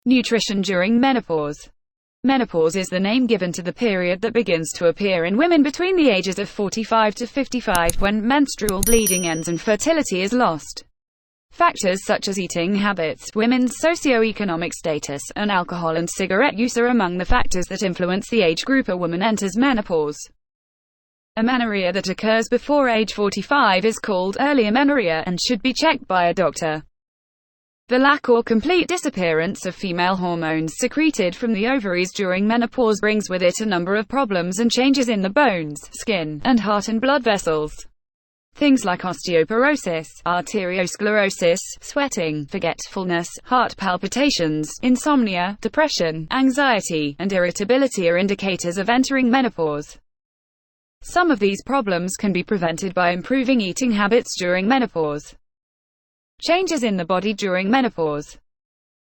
Nutrition during menopause. Menopause is the name given to the period that begins to appear in women between the ages of 45 to 55, when menstrual bleeding ends and fertility is lost. Factors such as eating habits, women's socio-economic status, and alcohol and cigarette use are among the factors that influence the age group a woman enters menopause. Amenorrhea that occurs before age 45 is called early amenorrhea and should be checked by a doctor. The lack or complete disappearance of female hormones secreted from the ovaries during menopause brings with it a number of problems and changes in the bones, skin, and heart and blood vessels. Things like osteoporosis, arteriosclerosis, sweating, forgetfulness, heart palpitations, insomnia, depression, anxiety, and irritability are indicators of entering menopause. Some of these problems can be prevented by improving eating habits during menopause. Changes in the body during menopause.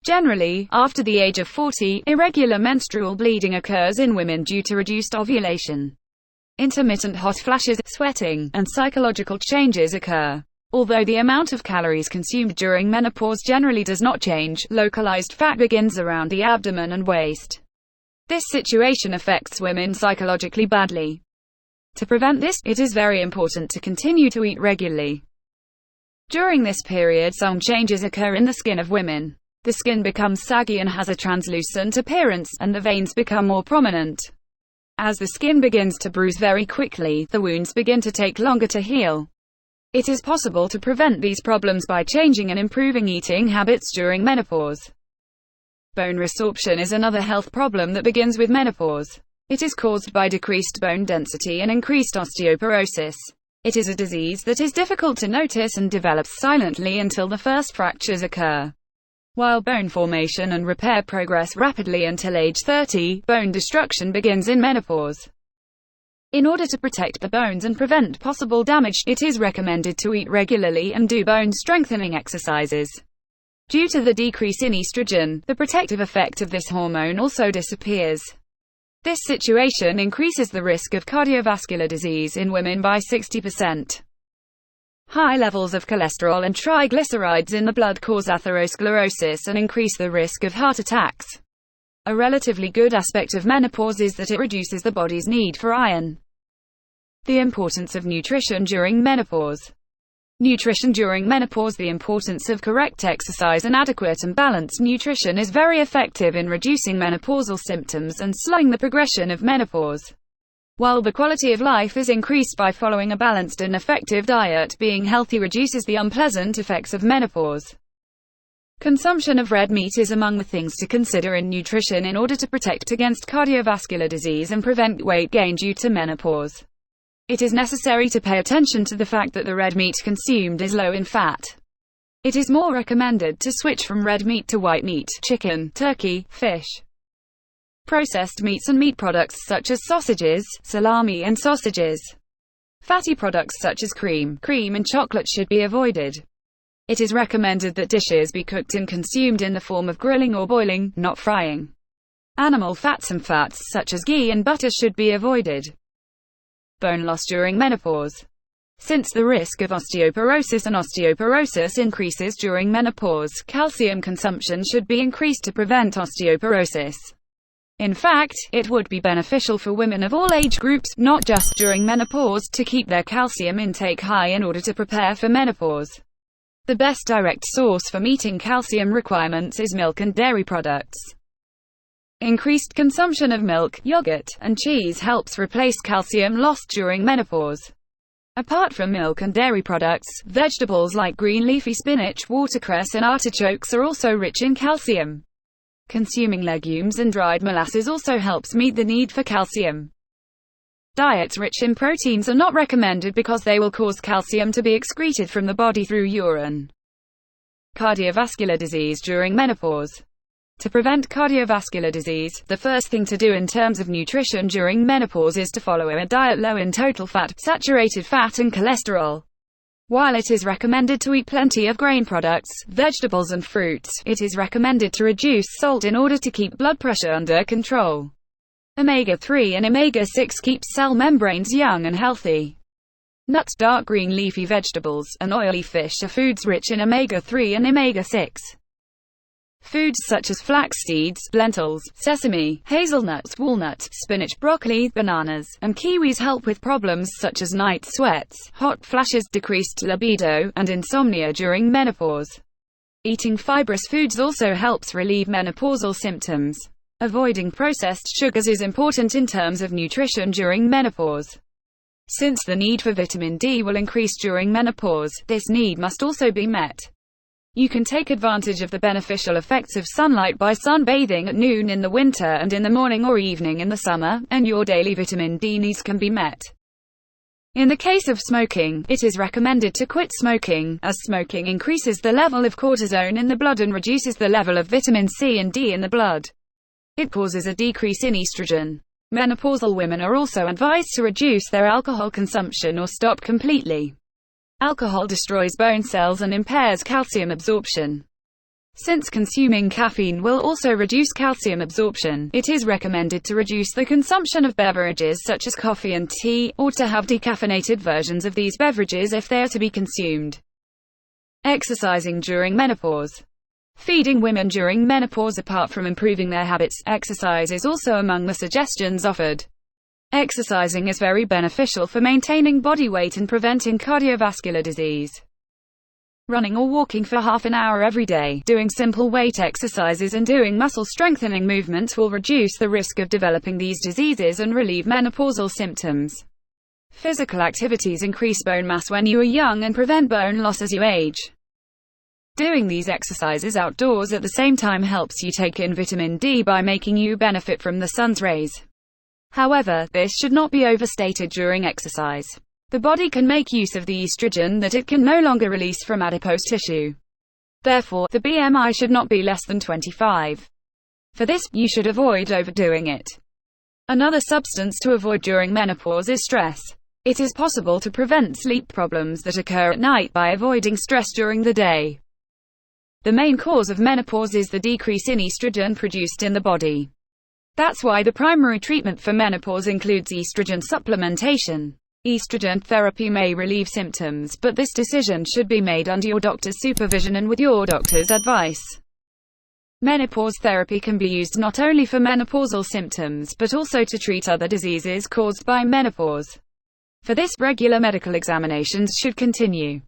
Generally, after the age of 40, irregular menstrual bleeding occurs in women due to reduced ovulation. Intermittent hot flashes, sweating, and psychological changes occur. Although the amount of calories consumed during menopause generally does not change, localized fat begins around the abdomen and waist. This situation affects women psychologically badly. To prevent this, it is very important to continue to eat regularly. During this period, some changes occur in the skin of women. The skin becomes saggy and has a translucent appearance, and the veins become more prominent. As the skin begins to bruise very quickly, the wounds begin to take longer to heal. It is possible to prevent these problems by changing and improving eating habits during menopause. Bone resorption is another health problem that begins with menopause. It is caused by decreased bone density and increased osteoporosis. It is a disease that is difficult to notice and develops silently until the first fractures occur. While bone formation and repair progress rapidly until age 30, bone destruction begins in menopause. In order to protect the bones and prevent possible damage, it is recommended to eat regularly and do bone strengthening exercises. Due to the decrease in estrogen, the protective effect of this hormone also disappears. This situation increases the risk of cardiovascular disease in women by 60%. High levels of cholesterol and triglycerides in the blood cause atherosclerosis and increase the risk of heart attacks. A relatively good aspect of menopause is that it reduces the body's need for iron. The importance of nutrition during menopause. Nutrition during menopause. The importance of correct exercise and adequate and balanced nutrition is very effective in reducing menopausal symptoms and slowing the progression of menopause. While the quality of life is increased by following a balanced and effective diet, being healthy reduces the unpleasant effects of menopause. Consumption of red meat is among the things to consider in nutrition in order to protect against cardiovascular disease and prevent weight gain due to menopause. It is necessary to pay attention to the fact that the red meat consumed is low in fat. It is more recommended to switch from red meat to white meat, chicken, turkey, fish. Processed meats and meat products such as sausages, salami and sausages. Fatty products such as cream and chocolate should be avoided. It is recommended that dishes be cooked and consumed in the form of grilling or boiling, not frying. Animal fats and fats such as ghee and butter should be avoided. Bone loss during menopause. Since the risk of osteoporosis increases during menopause, calcium consumption should be increased to prevent osteoporosis. In fact, it would be beneficial for women of all age groups, not just during menopause, to keep their calcium intake high in order to prepare for menopause. The best direct source for meeting calcium requirements is milk and dairy products. Increased consumption of milk, yogurt, and cheese helps replace calcium lost during menopause. Apart from milk and dairy products, vegetables like green leafy spinach, watercress and artichokes are also rich in calcium. Consuming legumes and dried molasses also helps meet the need for calcium. Diets rich in proteins are not recommended because they will cause calcium to be excreted from the body through urine. Cardiovascular disease during menopause. To prevent cardiovascular disease, the first thing to do in terms of nutrition during menopause is to follow a diet low in total fat, saturated fat and cholesterol. While it is recommended to eat plenty of grain products, vegetables and fruits, it is recommended to reduce salt in order to keep blood pressure under control. Omega-3 and omega-6 keeps cell membranes young and healthy. Nuts, dark green leafy vegetables, and oily fish are foods rich in omega-3 and omega-6. Foods such as flax seeds, lentils, sesame, hazelnuts, walnut, spinach, broccoli, bananas, and kiwis help with problems such as night sweats, hot flashes, decreased libido, and insomnia during menopause. Eating fibrous foods also helps relieve menopausal symptoms. Avoiding processed sugars is important in terms of nutrition during menopause. Since the need for vitamin D will increase during menopause, this need must also be met. You can take advantage of the beneficial effects of sunlight by sunbathing at noon in the winter and in the morning or evening in the summer, and your daily vitamin D needs can be met. In the case of smoking, it is recommended to quit smoking, as smoking increases the level of cortisone in the blood and reduces the level of vitamin C and D in the blood. It causes a decrease in estrogen. Menopausal women are also advised to reduce their alcohol consumption or stop completely. Alcohol destroys bone cells and impairs calcium absorption. Since consuming caffeine will also reduce calcium absorption, it is recommended to reduce the consumption of beverages such as coffee and tea, or to have decaffeinated versions of these beverages if they are to be consumed. Exercising during menopause. Feeding women during menopause. Apart from improving their habits, exercise is also among the suggestions offered. Exercising is very beneficial for maintaining body weight and preventing cardiovascular disease. Running or walking for half an hour every day, doing simple weight exercises and doing muscle strengthening movements will reduce the risk of developing these diseases and relieve menopausal symptoms. Physical activities increase bone mass when you are young and prevent bone loss as you age. Doing these exercises outdoors at the same time helps you take in vitamin D by making you benefit from the sun's rays. However, this should not be overstated during exercise. The body can make use of the estrogen that it can no longer release from adipose tissue. Therefore, the BMI should not be less than 25. For this, you should avoid overdoing it. Another substance to avoid during menopause is stress. It is possible to prevent sleep problems that occur at night by avoiding stress during the day. The main cause of menopause is the decrease in estrogen produced in the body. That's why the primary treatment for menopause includes estrogen supplementation. Estrogen therapy may relieve symptoms, but this decision should be made under your doctor's supervision and with your doctor's advice. Menopause therapy can be used not only for menopausal symptoms but also to treat other diseases caused by menopause. For this, regular medical examinations should continue.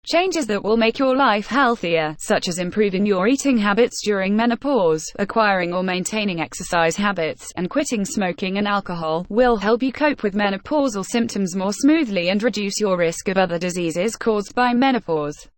Changes that will make your life healthier, such as improving your eating habits during menopause, acquiring or maintaining exercise habits, and quitting smoking and alcohol, will help you cope with menopausal symptoms more smoothly and reduce your risk of other diseases caused by menopause.